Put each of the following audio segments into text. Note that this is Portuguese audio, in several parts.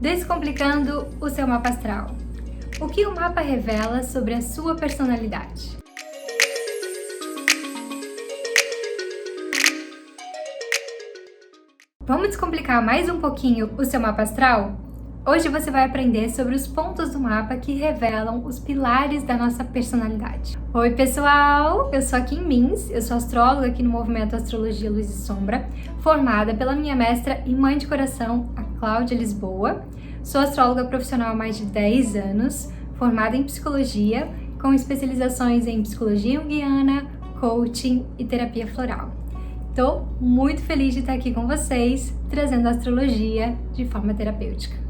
Descomplicando o seu mapa astral. O que o mapa revela sobre a sua personalidade? Vamos descomplicar mais um pouquinho o seu mapa astral? Hoje você vai aprender sobre os pontos do mapa que revelam os pilares da nossa personalidade. Oi pessoal, eu sou a Kim Mins, eu sou astróloga aqui no Movimento Astrologia Luz e Sombra, formada pela minha mestra e mãe de coração, a Cláudia Lisboa. Sou astróloga profissional há mais de 10 anos, formada em psicologia, com especializações em psicologia junguiana, coaching e terapia floral. Estou muito feliz de estar aqui com vocês, trazendo a astrologia de forma terapêutica.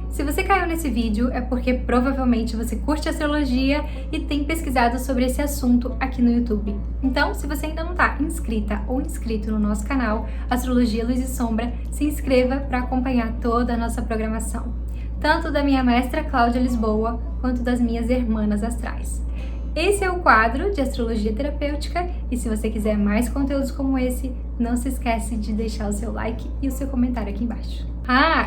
Se você caiu nesse vídeo é porque provavelmente você curte astrologia e tem pesquisado sobre esse assunto aqui no YouTube. Então, se você ainda não está inscrita ou inscrito no nosso canal Astrologia Luz e Sombra, se inscreva para acompanhar toda a nossa programação, tanto da minha mestra Cláudia Lisboa quanto das minhas irmãs astrais. Esse é o quadro de astrologia terapêutica e se você quiser mais conteúdos como esse, não se esquece de deixar o seu like e o seu comentário aqui embaixo.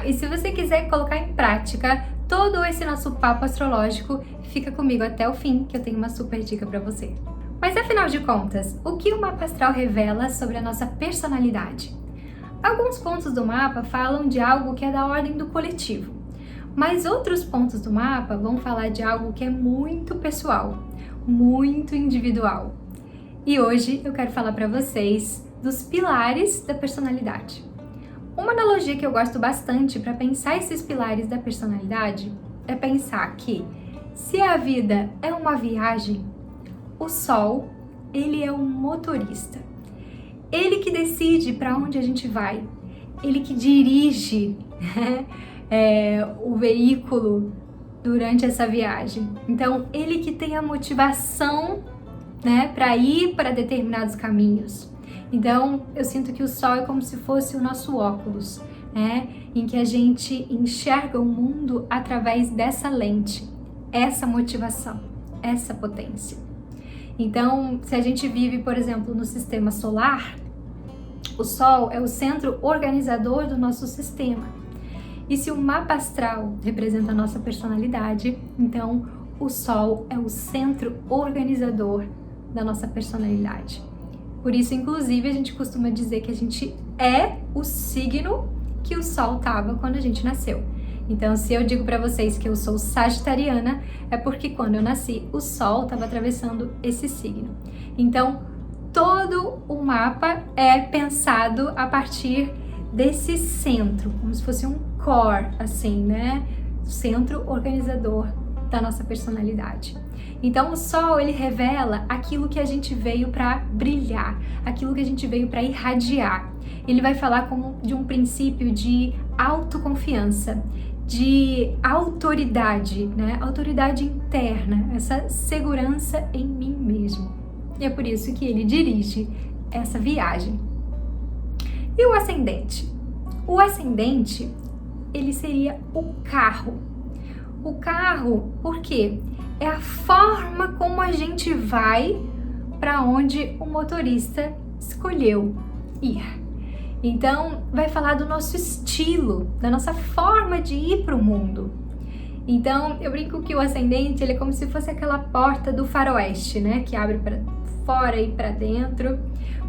E se você quiser colocar em prática todo esse nosso papo astrológico, fica comigo até o fim que eu tenho uma super dica para você. Mas afinal de contas, o que o mapa astral revela sobre a nossa personalidade? Alguns pontos do mapa falam de algo que é da ordem do coletivo, mas outros pontos do mapa vão falar de algo que é muito pessoal, muito individual. E hoje eu quero falar para vocês dos pilares da personalidade. Uma analogia que eu gosto bastante para pensar esses pilares da personalidade é pensar que se a vida é uma viagem, o Sol, ele é um motorista. Ele que decide para onde a gente vai, ele que dirige o veículo durante essa viagem. Então, ele que tem a motivação, para ir para determinados caminhos. Então, eu sinto que o Sol é como se fosse o nosso óculos, em que a gente enxerga o mundo através dessa lente, essa motivação, essa potência. Então, se a gente vive, por exemplo, no sistema solar, o Sol é o centro organizador do nosso sistema. E se o mapa astral representa a nossa personalidade, então o Sol é o centro organizador da nossa personalidade. Por isso, inclusive, a gente costuma dizer que a gente é o signo que o Sol estava quando a gente nasceu. Então, se eu digo para vocês que eu sou sagitariana, é porque quando eu nasci, o Sol estava atravessando esse signo. Então, todo o mapa é pensado a partir desse centro, como se fosse um core, assim, centro organizador da nossa personalidade. Então o Sol, ele revela aquilo que a gente veio para brilhar, aquilo que a gente veio para irradiar. Ele vai falar como de um princípio de autoconfiança, de autoridade, autoridade interna, essa segurança em mim mesmo. E é por isso que ele dirige essa viagem. E o ascendente? O ascendente, ele seria o carro. O carro, por quê? É a forma como a gente vai para onde o motorista escolheu ir. Então, vai falar do nosso estilo, da nossa forma de ir para o mundo. Então, eu brinco que o ascendente, ele é como se fosse aquela porta do faroeste, que abre para fora e para dentro.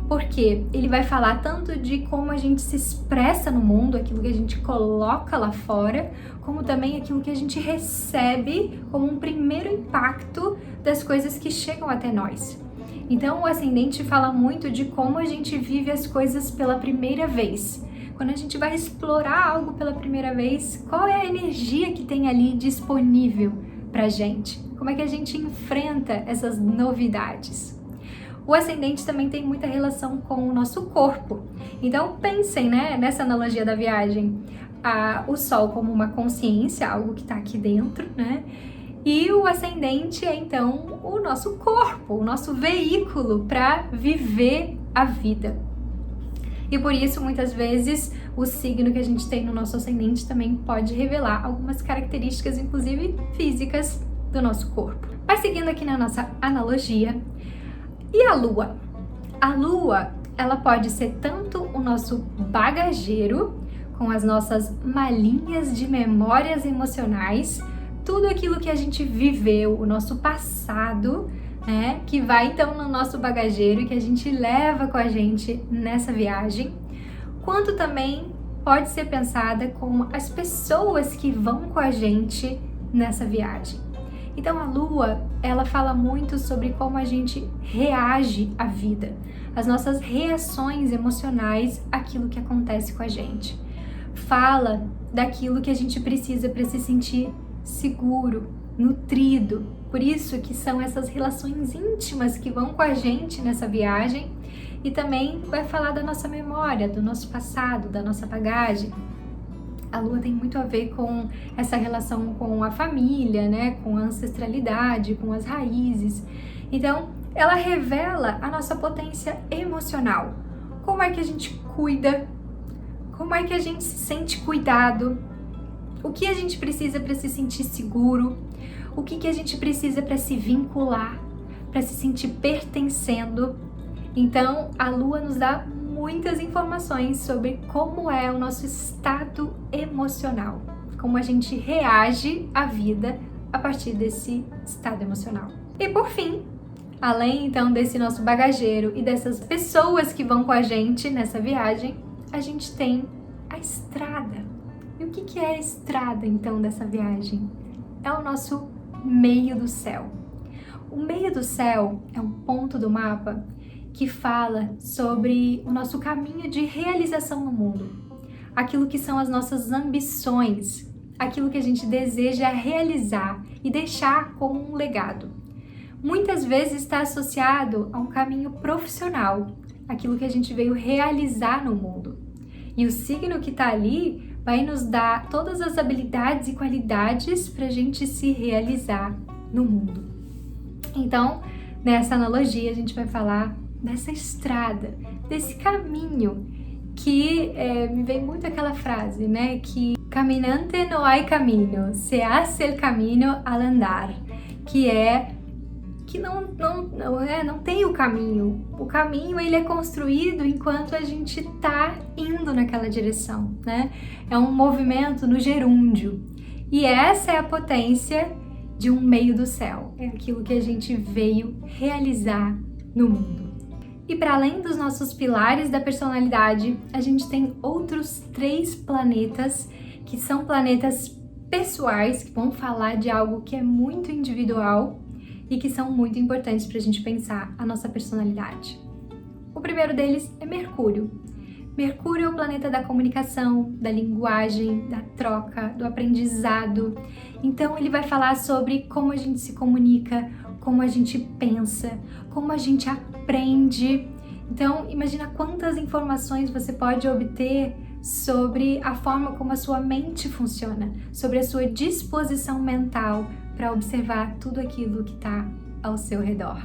Porque ele vai falar tanto de como a gente se expressa no mundo, aquilo que a gente coloca lá fora, como também aquilo que a gente recebe como um primeiro impacto das coisas que chegam até nós. Então o ascendente fala muito de como a gente vive as coisas pela primeira vez. Quando a gente vai explorar algo pela primeira vez, qual é a energia que tem ali disponível pra gente? Como é que a gente enfrenta essas novidades? O ascendente também tem muita relação com o nosso corpo. Então pensem, nessa analogia da viagem, o Sol como uma consciência, algo que está aqui dentro, E o ascendente é então o nosso corpo, o nosso veículo para viver a vida. E por isso, muitas vezes, o signo que a gente tem no nosso ascendente também pode revelar algumas características, inclusive físicas, do nosso corpo. Mas seguindo aqui na nossa analogia, e a Lua? A Lua, ela pode ser tanto o nosso bagageiro, com as nossas malinhas de memórias emocionais, tudo aquilo que a gente viveu, o nosso passado, né, que vai então no nosso bagageiro e que a gente leva com a gente nessa viagem, quanto também pode ser pensada como as pessoas que vão com a gente nessa viagem. Então a Lua, ela fala muito sobre como a gente reage à vida, as nossas reações emocionais àquilo que acontece com a gente. Fala daquilo que a gente precisa para se sentir seguro, nutrido. Por isso que são essas relações íntimas que vão com a gente nessa viagem, e também vai falar da nossa memória, do nosso passado, da nossa bagagem. A Lua tem muito a ver com essa relação com a família, né? Com a ancestralidade, com as raízes. Então, ela revela a nossa potência emocional. Como é que a gente cuida? Como é que a gente se sente cuidado? O que a gente precisa para se sentir seguro? O que a gente precisa para se vincular, para se sentir pertencendo? Então, a Lua nos dá muitas informações sobre como é o nosso estado emocional, como a gente reage à vida a partir desse estado emocional. E por fim, além então desse nosso bagageiro e dessas pessoas que vão com a gente nessa viagem, a gente tem a estrada. E o que é a estrada então dessa viagem? É o nosso meio do céu. O meio do céu é um ponto do mapa que fala sobre o nosso caminho de realização no mundo, aquilo que são as nossas ambições, aquilo que a gente deseja realizar e deixar como um legado. Muitas vezes está associado a um caminho profissional, aquilo que a gente veio realizar no mundo. E o signo que está ali vai nos dar todas as habilidades e qualidades para a gente se realizar no mundo. Então, nessa analogia, a gente vai falar dessa estrada, desse caminho, que me vem muito aquela frase, né? Que caminante no hay camino, se hace el camino al andar, que é que não tem o caminho. O caminho ele é construído enquanto a gente está indo naquela direção, né? É um movimento no gerúndio. E essa é a potência de um meio do céu. É aquilo que a gente veio realizar no mundo. E para além dos nossos pilares da personalidade, a gente tem outros 3 planetas que são planetas pessoais, que vão falar de algo que é muito individual e que são muito importantes para a gente pensar a nossa personalidade. O primeiro deles é Mercúrio. Mercúrio é o planeta da comunicação, da linguagem, da troca, do aprendizado. Então ele vai falar sobre como a gente se comunica, como a gente pensa, como a gente aprende. Então imagina quantas informações você pode obter sobre a forma como a sua mente funciona, sobre a sua disposição mental para observar tudo aquilo que está ao seu redor.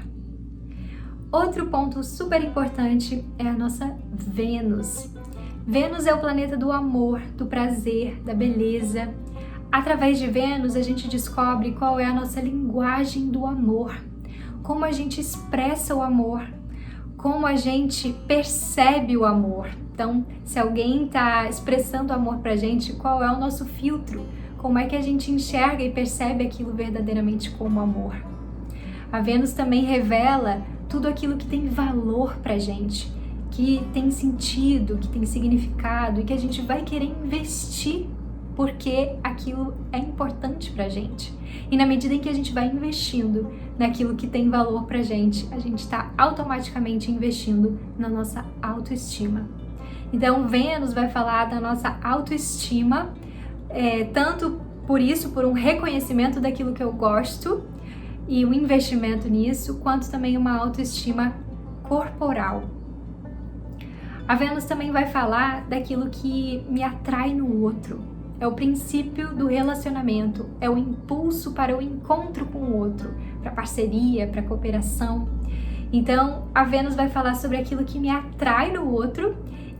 Outro ponto super importante é a nossa Vênus. Vênus é o planeta do amor, do prazer, da beleza. Através de Vênus, a gente descobre qual é a nossa linguagem do amor, como a gente expressa o amor, como a gente percebe o amor. Então, se alguém está expressando amor pra gente, qual é o nosso filtro? Como é que a gente enxerga e percebe aquilo verdadeiramente como amor? A Vênus também revela tudo aquilo que tem valor pra gente, que tem sentido, que tem significado e que a gente vai querer investir porque aquilo é importante pra gente. E na medida em que a gente vai investindo naquilo que tem valor pra gente, a gente está automaticamente investindo na nossa autoestima. Então, Vênus vai falar da nossa autoestima, tanto por isso, por um reconhecimento daquilo que eu gosto e um investimento nisso, quanto também uma autoestima corporal. A Vênus também vai falar daquilo que me atrai no outro. É o princípio do relacionamento, é o impulso para o encontro com o outro, para parceria, para cooperação. Então, a Vênus vai falar sobre aquilo que me atrai no outro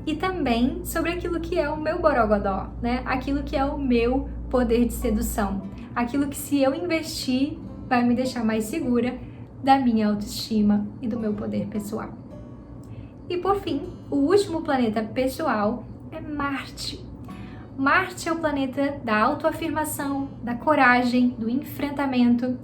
e também sobre aquilo que é o meu borogodó, né? Aquilo que é o meu poder de sedução. Aquilo que, se eu investir, vai me deixar mais segura da minha autoestima e do meu poder pessoal. E por fim, o último planeta pessoal é Marte. Marte é o planeta da autoafirmação, da coragem, do enfrentamento.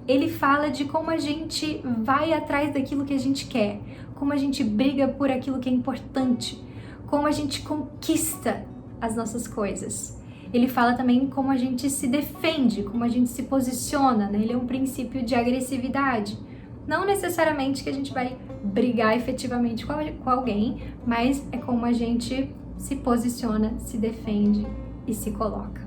Ele fala de como a gente vai atrás daquilo que a gente quer, como a gente briga por aquilo que é importante, como a gente conquista as nossas coisas. Ele fala também como a gente se defende, como a gente se posiciona, né? Ele é um princípio de agressividade. Não necessariamente que a gente vai brigar efetivamente com alguém, mas é como a gente se posiciona, se defende e se coloca.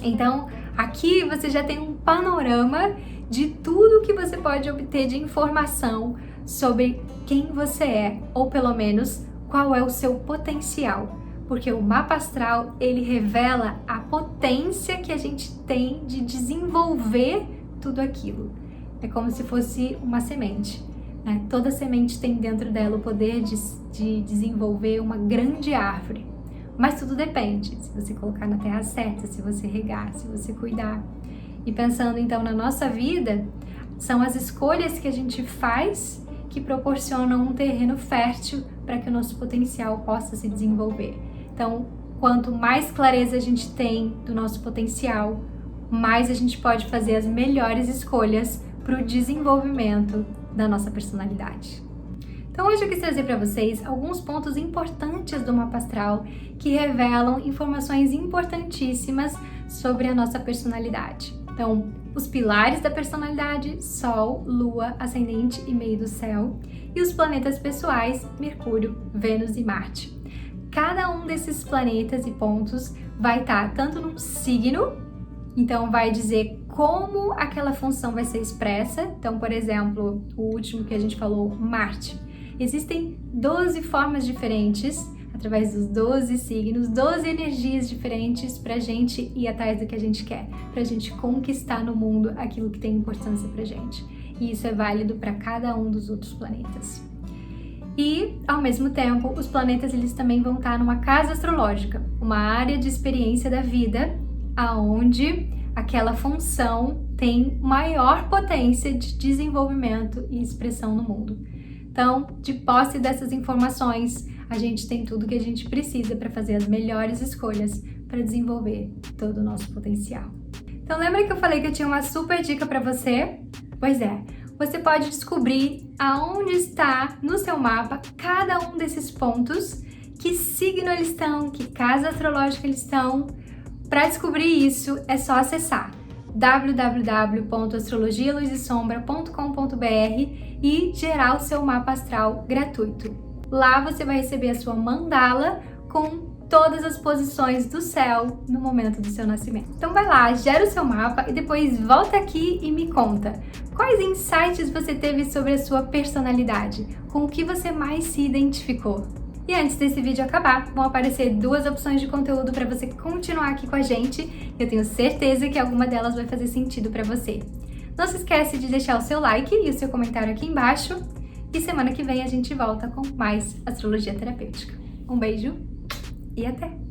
Então, aqui você já tem um panorama de tudo que você pode obter de informação sobre quem você é, ou pelo menos qual é o seu potencial. Porque o mapa astral, ele revela a potência que a gente tem de desenvolver tudo aquilo. É como se fosse uma semente, né? Toda semente tem dentro dela o poder de desenvolver uma grande árvore. Mas tudo depende, se você colocar na terra certa, se você regar, se você cuidar. E pensando então na nossa vida, são as escolhas que a gente faz que proporcionam um terreno fértil para que o nosso potencial possa se desenvolver. Então, quanto mais clareza a gente tem do nosso potencial, mais a gente pode fazer as melhores escolhas para o desenvolvimento da nossa personalidade. Então hoje eu quis trazer para vocês alguns pontos importantes do mapa astral que revelam informações importantíssimas sobre a nossa personalidade. Então, os pilares da personalidade, Sol, Lua, Ascendente e meio do céu, e os planetas pessoais, Mercúrio, Vênus e Marte. Cada um desses planetas e pontos vai estar tanto num signo, então vai dizer como aquela função vai ser expressa. Então, por exemplo, o último que a gente falou, Marte. Existem 12 formas diferentes, através dos 12 signos, 12 energias diferentes para a gente ir atrás do que a gente quer, para a gente conquistar no mundo aquilo que tem importância para a gente. E isso é válido para cada um dos outros planetas. E, ao mesmo tempo, os planetas eles também vão estar numa casa astrológica, uma área de experiência da vida, aonde aquela função tem maior potência de desenvolvimento e expressão no mundo. Então, de posse dessas informações, a gente tem tudo que a gente precisa para fazer as melhores escolhas para desenvolver todo o nosso potencial. Então, lembra que eu falei que eu tinha uma super dica para você? Pois é, você pode descobrir aonde está no seu mapa cada um desses pontos, que signo eles estão, que casa astrológica eles estão. Para descobrir isso, é só acessar www.astrologialuzisombra.com.br e gerar o seu mapa astral gratuito. Lá você vai receber a sua mandala com todas as posições do céu no momento do seu nascimento. Então vai lá, gera o seu mapa e depois volta aqui e me conta quais insights você teve sobre a sua personalidade, com o que você mais se identificou. E antes desse vídeo acabar, vão aparecer 2 opções de conteúdo para você continuar aqui com a gente. Eu tenho certeza que alguma delas vai fazer sentido para você. Não se esquece de deixar o seu like e o seu comentário aqui embaixo. E semana que vem a gente volta com mais astrologia terapêutica. Um beijo e até!